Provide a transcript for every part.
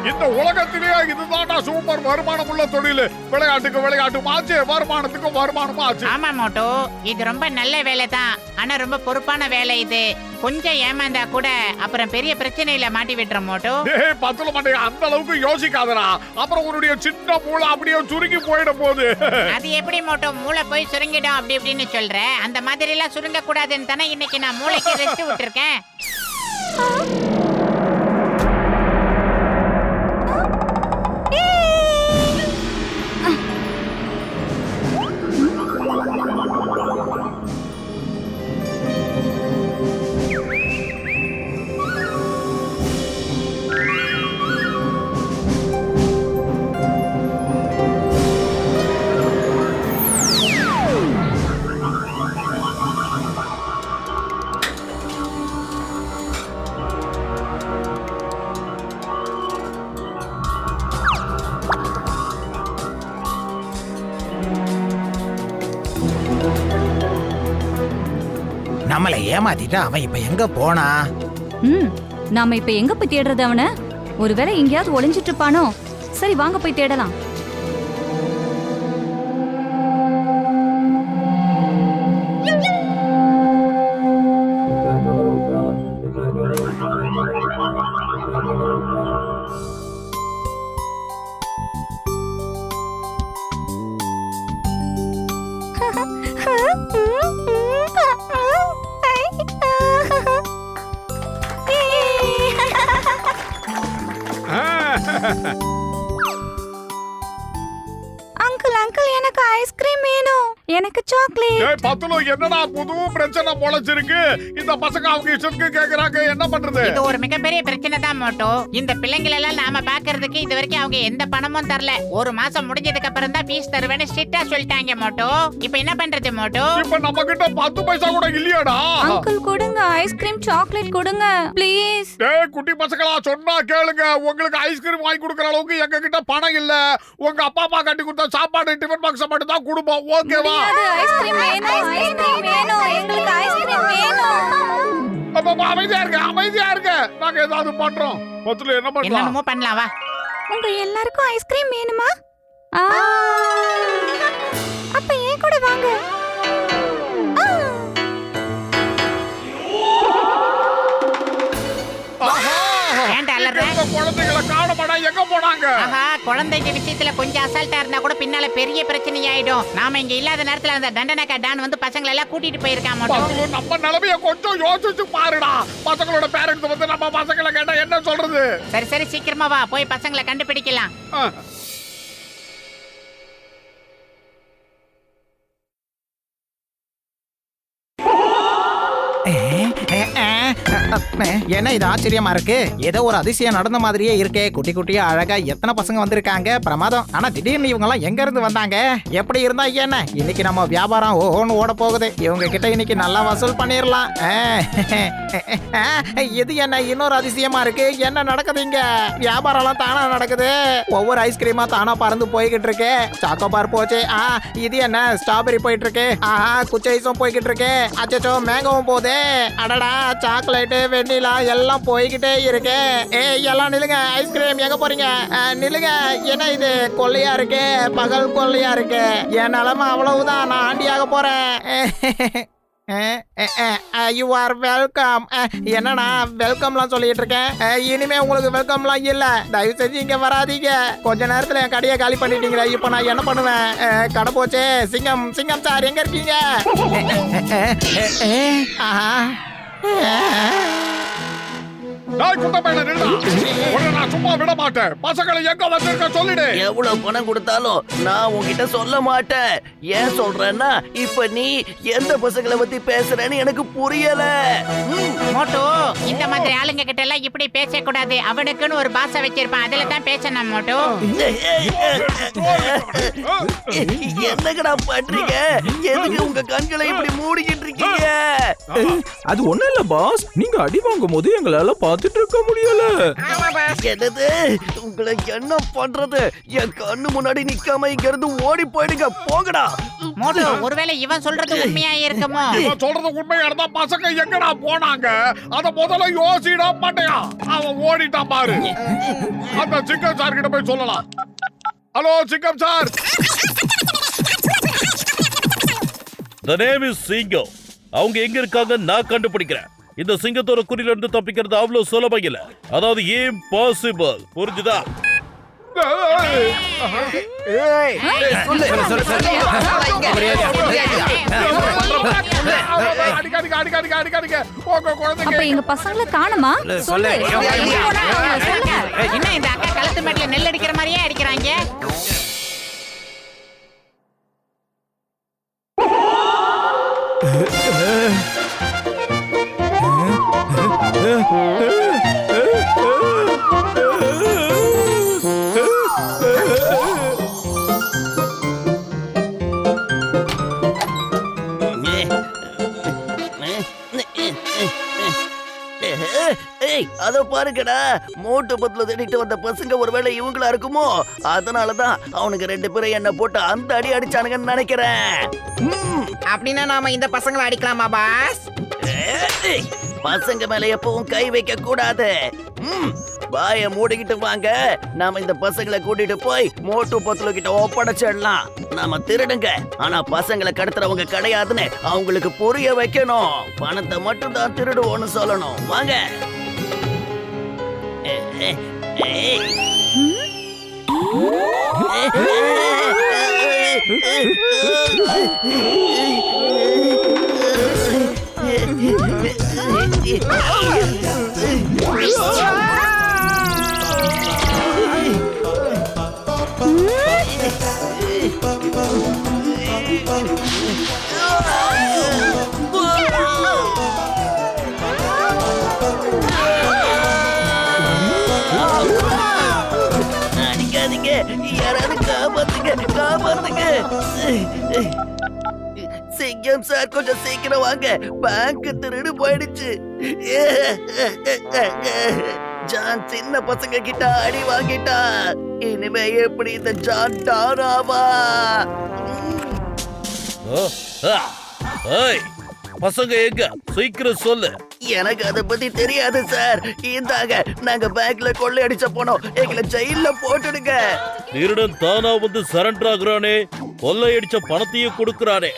இந்த உலகத்திலேயே இதுதான்டா சூப்பர் வருமானம் உள்ள தொழில். விளையாட்டுக்கு விளையாட்டு ஆச்சு, வருமானத்துக்கு வருமானமும் ஆச்சு. ஆமா மோட்டோ, இது ரொம்ப நல்ல வேலை தான். ஆனா ரொம்ப பொறுப்பான வேலை இது. கொஞ்சம் ஏமாந்தா கூட அப்புறம் பெரிய பிரச்சனையில மாட்டி விட்டுற மோட்டோ. டேய் பத்துல மண்டை, அந்த அளவுக்கு யோசிக்காதடா. அப்புறம் உன்னுடைய சின்ன மூளை அப்படியே சுருங்கி போயிட போகுது. அது எப்படி மோட்டோ மூளை போய் சுருங்கிடும் அப்படி இப்படின்னு சொல்ற? அந்த மாதிரி எல்லாம் சுருங்க கூடாதுன்னு தானே இன்னைக்கு நான் மூளைக்கு ரெஸ்ட் விட்டுருக்கேன். நம்மளை ஏமாத்திட்டு அவன் இப்ப எங்க போனா? நாம இப்ப எங்க போய் தேடுறது அவன? ஒருவேளை எங்கேயாவது ஒளிஞ்சிட்டு இருப்பானோ? சரி வாங்க போய் தேடலாம். அங்கிள் அங்கிள் எனக்கு ஐஸ்கிரீம் வேணும். எனக்கு சாக்லேட். டேய் பத்துல என்னடா புது பிரச்சனை முளைச்சிருக்கு? இந்த பசங்க அவங்க இஷ்டத்துக்கு கேக்குறாங்க, என்ன பண்றது? இது ஒரு மிகப்பெரிய பிரச்சனை தான் மோட்டோ. இந்த பிள்ளைங்களை எல்லாம் நாம பாக்குறதுக்கு இது வரைக்கும் அவங்க எந்த பணமும் தரல. ஒரு மாசம் முடிஞ்சதுக்கு அப்புறம் தான் ஃபீஸ் தருவேன்னு ஸ்ட்ரிக்ட்டா சொல்லிட்டாங்க மோட்டோ. இப்போ என்ன பண்றது மோட்டோ? இப்ப நம்ம கிட்ட 10 பைசா கூட இல்லையாடா? அங்கிள் கொடுங்க, ஐஸ்கிரீம் சாக்லேட் கொடுங்க ப்ளீஸ். டேய் குட்டி பசங்களா, சொன்னா கேளுங்க. உங்களுக்கு ஐஸ்கிரீம் வாங்கி கொடுக்கற அளவுக்கு எங்க கிட்ட பணம் இல்ல. உங்க அப்பா அம்மா கட்டி கொடுத்த சாப்பாடு டிஃபன் பாக்ஸ் மட்டும் தான் கொடுப்போம். ஓகேவா? ஐஸ்கிரீம் வேணும், ஐஸ்கிரீம் வேணும், எங்களுக்கு ஐஸ்கிரீம் வேணும். அப்பா அமைதியா இருங்க, அமைதியா இருங்க. நாங்க ஏதாவது பண்றோம். பத்துல என்ன பண்ணலாம்? என்னமோ பண்ணலாம் வா. உங்க எல்லாருக்கும் ஐஸ்கிரீம் வேணுமா? அப்ப ஏன் கூட வாங்க. ஏன்டா அலறற? குழந்தைகளை காணமாடா, எங்க போனாங்க? ஆஹா, குழந்தைங்க விஷயத்துல கொஞ்சம் அசால்ட்டா இருந்தா கூட பின்னால பெரிய பிரச்சனை ஆயிடும். நாம இங்க இல்லாத நேரத்துல அந்த தண்டனக்கா டான் வந்து பசங்களை எல்லாம் கூட்டிட்டு போயிருக்கான் மோட்டோ. பத்துல நம்ம நிலைமைய கொஞ்சம் யோசிச்சு பாருடா. பசங்களோட பேரண்ட்ஸ் வந்து நம்ம பசங்களை கேட்டா என்ன சொல்றது? சரி சரி சீக்கிரமா வா, போய் பசங்களை கண்டுபிடிக்கலாம். என்ன இது ஆச்சரியமா இருக்கு? ஏதோ ஒரு அதிசயம் நடந்த மாதிரியே இருக்கே. குட்டி குட்டியா அழகா எத்தனை பசங்க வந்திருக்காங்க, பிரமாதம். ஆனா திடீர்னு இவங்க எல்லாம் எங்க இருந்து வந்தாங்க? எப்படி இருந்தா என்ன? இன்னைக்கு நம்ம வியாபாரம் ஓஹோன்னு ஓட போகுது. இவங்க கிட்ட இன்னைக்கு நல்லா வசூல் பண்ணிடலாம். இது என்ன இன்னொரு அதிசயமா இருக்கு? என்ன நடக்குது இங்க? வியாபாரம் எல்லாம் தானா நடக்குது. ஒவ்வொரு ஐஸ்கிரீமா தானா பறந்து போய்கிட்டு இருக்கு. சாக்கோபார் போச்சு. இது என்ன ஸ்ட்ராபெரி போயிட்டு இருக்கு. குச்சி ஐஸும் போய்கிட்டு இருக்கு. அச்சோ மேங்கோவும் போகுது. அடடா சாக்லேட் வெண்ணிலா எல்லாம் போய்கிட்டே இருக்கு. எல்லாம் நில்லுங்க. ஐஸ்கிரீம் எங்க போறீங்க? நில்லுங்க. என்ன இது கொள்ளையா இருக்கு, பகல் கொள்ளையா இருக்கு. என் நிலைமை அவ்வளவுதான். நான் ஆண்டியாக போறேன். You are welcome. என்னண்ணா வெல்கம்லாம் சொல்லிட்டு இருக்கேன்? இனிமே உங்களுக்கு வெல்கம்லாம் இல்ல. தயவு செஞ்சு இங்க வராதீங்க. கொஞ்ச நேரத்துல என் கடையை காலி பண்ணிட்டீங்களா? இப்ப நான் என்ன பண்ணுவேன்? கடை போச்சே. சிங்கம் சிங்கம் சார் எங்க இருக்கீங்க? டேய் குட்ட பையல நில்லா. உன்னை நான் சும்மா விட மாட்டேன். பசங்களை எங்க வச்சிருக்க சொல்லிடு. எவ்வளவு பணம் கொடுத்தாலும் நான் உன்கிட்ட சொல்ல மாட்டேன். ஏன் சொல்றேன்னா இப்ப நீ எந்த பசங்களை பத்தி பேசுறேன்னு எனக்கு புரியல. மோட்டு இந்த மாதிரி ஆளுங்க கிட்ட எல்லாம் இப்படி பேசக்கூடாது. அவனுக்குன்னு ஒரு பாஷை வச்சிருப்பான், அதுல தான் பேசணும் மோட்டு. என்னங்கடா பண்றீங்க? எதுக்கு உங்க கண்களை இப்படி மூடிக்கிட்டு இருக்கீங்க? அது ஒண்ணும் இல்ல பாஸ், நீங்க அடி வாங்கும் போது எங்களால பாத்துட்டு இருக்க முடியல. என்னது உங்களை என்ன பண்றது? என் கண்ணு முன்னாடி நிக்காம இங்க இருந்து ஓடி போயிடுங்க, போங்கடா. மோட்டு ஒருவேளை இவன் சொல்றது உண்மையா இருக்குமோ? இவன் சொல்றது உண்மையா இருந்தா பசங்க எங்கடா போனாங்க? அத முதல்ல யோசிடா மாட்டேயா. அவன் ஓடிட்டான் பாரு. அந்த சிக்கம் சார் கிட்ட போய் சொல்லலாம். ஹலோ சிக்கம் சார். The name is சிங்கம். அவங்க எங்க இருக்காங்க நான் கண்டுபிடிக்கிறேன். இந்த சிங்கத்தோட குறியில இருந்து தப்பிக்கிறது அவ்வளவு சுலபம் இல்ல. அதாவது இம்பாசிபிள். புரிஞ்சுதா? அப்ப எங்க பசங்களை காணுமா? சொல்லு. என்ன இந்த அக்கா கழுத்து மேட்ல நெல் அடிக்கிற மாதிரியே அடிக்கிறாங்க. அத பாருங்கடா, மோட்டு பத்துல தேடிட்டு வந்த பசங்க ஒருவேளை இவங்களா இருக்குமோ? அதனாலதான் அவனுக்கு 2 பேரும் என்ன போட்டு அந்த அடி அடிச்சானுங்கன்னு நினைக்கிறேன். அப்படின்னா நாம இந்த பசங்களை அடிக்கலாமா பாஸ்? பசங்க மேல எப்பவும் கை வைக்க கூடாது. வாய மூடிக்கிட்டு வாங்க. நாம இந்த பசங்களை கூட்டிட்டு போய் மோட்டு பத்துல கிட்ட ஒப்படைச்சிடலாம். நாம திருடுங்க, ஆனா பசங்களை கடத்துறவங்க கிடையாதுன்னு அவங்களுக்கு புரிய வைக்கணும். பணத்தை மட்டும் தான் திருடுவோன்னு சொல்லணும். வாங்க. அடிக்காதீங்க, யாராவது காப்பாத்துங்க, காப்பாத்துங்க. சிங்கம் சார் கொஞ்சம் சீக்கிரம் வாங்க, பேங்க் திருடு போயிடுச்சு. ஜான் சின்ன பசங்க கிட்ட அடி வாங்கிட்டா. இனிமே எப்படி இந்த ஜான் டாராவா? பசங்க எங்க? சீக்கிரம் சொல்லு. எனக்கு அதை பத்தி தெரியாது சார். இந்தாங்க, நாங்க பேங்க்ல கொள்ளையடிச்ச போனோம், எங்களை ஜெயில போட்டுடுங்க. திருடன் தானா வந்து சரண்டர் ஆகுறானே, கொள்ளையடிச்ச பணத்தையும் கொடுக்கறானே,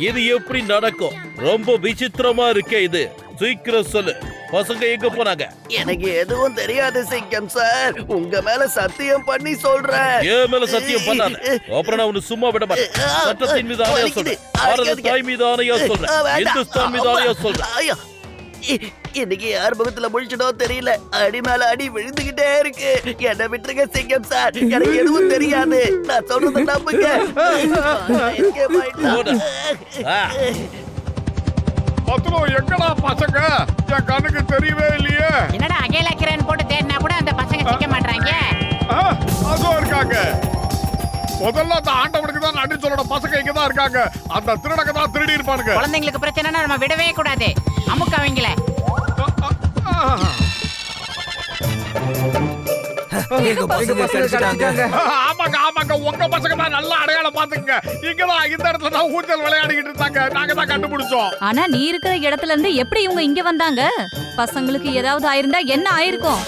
இது எப்படி நடக்கும்? ரொம்ப விசித்திரமா இருக்கே இது. சீக்கிரம் சொல்லு, பசங்க எங்க போனாங்க? எனக்கு எதுவும் தெரியாது சிங்கம் சார், உங்க மேல சத்தியம் பண்ணி சொல்றேன். ஏன் மேல சத்தியம் பண்ணாத, அப்புறம் நான் உன்னை சும்மா விட மாட்டேன். சட்டத்தின் மீது ஆணையா சொல்றேன், பாரத தாய் மீது ஆணையா சொல்றேன், இந்துஸ்தான் மீது ஆணையா சொல்றேன். இன்னைக்கு யார் முகத்துல முழிச்சதோ தெரியல, அடி மேல அடி விழுந்துகிட்டே இருக்கு. என்ன விட்டுருங்க சிங்கம் சார், எனக்கு எதுவும் தெரியாது. நான் சொல்றத நம்புங்க. பத்ரோ எங்கடா பசங்க? என் கண்ணுக்கு தெரியவே இல்லையே. என்னடா அகேலாக்கிறேன்னு போட்டு தேடினா கூட அந்த பசங்க சிக்க மாட்டாங்க. அதுவும் இருக்காங்க. முதல்ல அந்த ஆண்டவனுக்கு தான் நன்றி சொல்லணும். பசங்க இங்க தான் இருக்காங்க. அந்த திருடங்க தான் திருடி இருப்பானுங்க. குழந்தைங்களுக்கு பிரச்சனைனா நம்ம விடவே கூடாது. அமுக்க அவங்கள. ஆமாங்க ஆமாங்க, உங்க பசங்க தான் நல்லா அடையாளம் பாத்துக்கங்க. இங்கதான் இந்த இடத்துல தான் ஊஞ்சல் விளையாடிக்கிட்டு இருந்தாங்க. நாங்க தான் கண்டுபிடிச்சோம். ஆனா நீ இருக்கிற இடத்துல இருந்து எப்படி இவங்க இங்க வந்தாங்க? பசங்களுக்கு ஏதாவது ஆயிருந்தா என்ன ஆயிருக்கும்?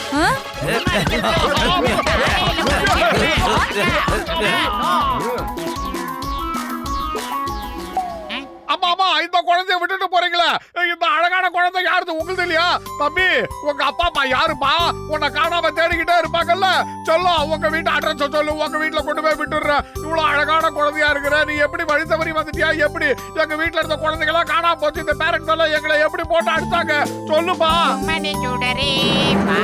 அம்மா அம்மா, இந்த குழந்தைய விட்டுட்டு போறீங்களா? இந்த அழகான குழந்தை யாருது உங்களுக்கு இல்லையா? தம்பி, உங்க அப்பா அம்மா யாருப்பா? உன்னை காணாம தேடிக்கிட்டே இருப்பாங்கல்ல. சொல்லும், உங்க வீட்டு அட்ரஸ் சொல்லு, உங்க வீட்டுல கொண்டு போய் விட்டுடுறேன். இவ்வளவு அழகான குழந்தையா இருக்கிற நீ எப்படி வழி தவறி வந்துட்டியா? எப்படி எங்க வீட்டுல இருந்த குழந்தைகளா காணாம போச்சு? இந்த பேரண்ட்ஸ் எல்லாம் எங்களை எப்படி போட்டு அடிச்சாங்க சொல்லுப்பா. மணி சுடரே வா.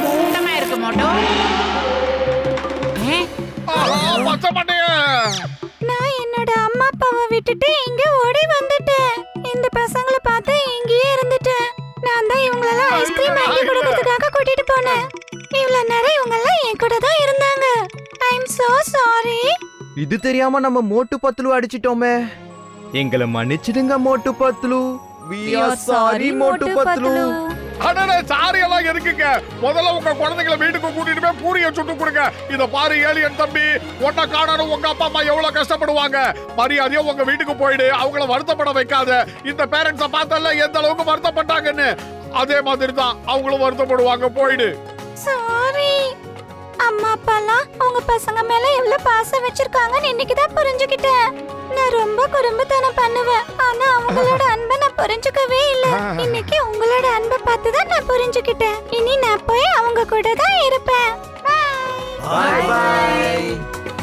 கூட்டமா இருக்கு மோட்டோ. பச்சை மண்டைய நான் என்னோட அம்மா அப்பாவை விட்டுட்டு இங்க ஓடி வந்துட்டேன். இந்த பசங்களை பார்த்து இங்கேயே இருந்துட்டேன். நான் தான் இவங்களெல்லாம் ஐஸ்கிரீம் வாங்கி கொடுக்கறதுக்காக கூட்டிட்டு போனேன். இவ்வளவு நேரம் இவங்க எல்லாம் என் கூட தான் இருந்தாங்க. ஐ அம் சோ சாரி. இது தெரியாம நம்ம மோட்டு பத்லு அடிச்சிட்டோமே. எங்களை மன்னிச்சிடுங்க மோட்டு பத்லு. We are sorry மோட்டு பத்லு. அடடே சாரி எல்லாம் இருக்குங்க. முதல்ல உங்க குழந்தைகளை வீட்டுக்கு கூட்டிட்டு போய் பூரிய சுட்டு கொடுங்க. இத பாரு ஏலியன் தம்பி, உன்னை காணணும் உங்க அப்பா அம்மா எவ்வளவு கஷ்டப்படுவாங்க. மரியாதையா உங்க வீட்டுக்கு போயிடு. அவங்கள வருத்தப்பட வைக்காத. இந்த பேரண்ட்ஸ பார்த்தல எந்த அளவுக்கு வருத்தப்பட்டாங்கன்னு அதே மாதிரி தான் அவங்களும் வருத்தப்படுவாங்க. போயிடு. சாரி. அம்மா அப்பாலாம் உங்க பசங்க மேல எவ்வளவு பாசம் வச்சிருக்காங்கன்னு இன்னைக்கு தான் புரிஞ்சுக்கிட்டேன். நான் ரொம்ப குறும்புத்தனம் பண்ணுவேன். ஆனா அவங்களோட அன்பை நான் புரிஞ்சுக்கவே இல்ல. இன்னைக்கு உங்களோட அன்பை பார்த்து தான் நான் புரிஞ்சுக்கிட்டேன். இனி நான் போய் அவங்க கூட தான் இருப்பேன். Bye bye.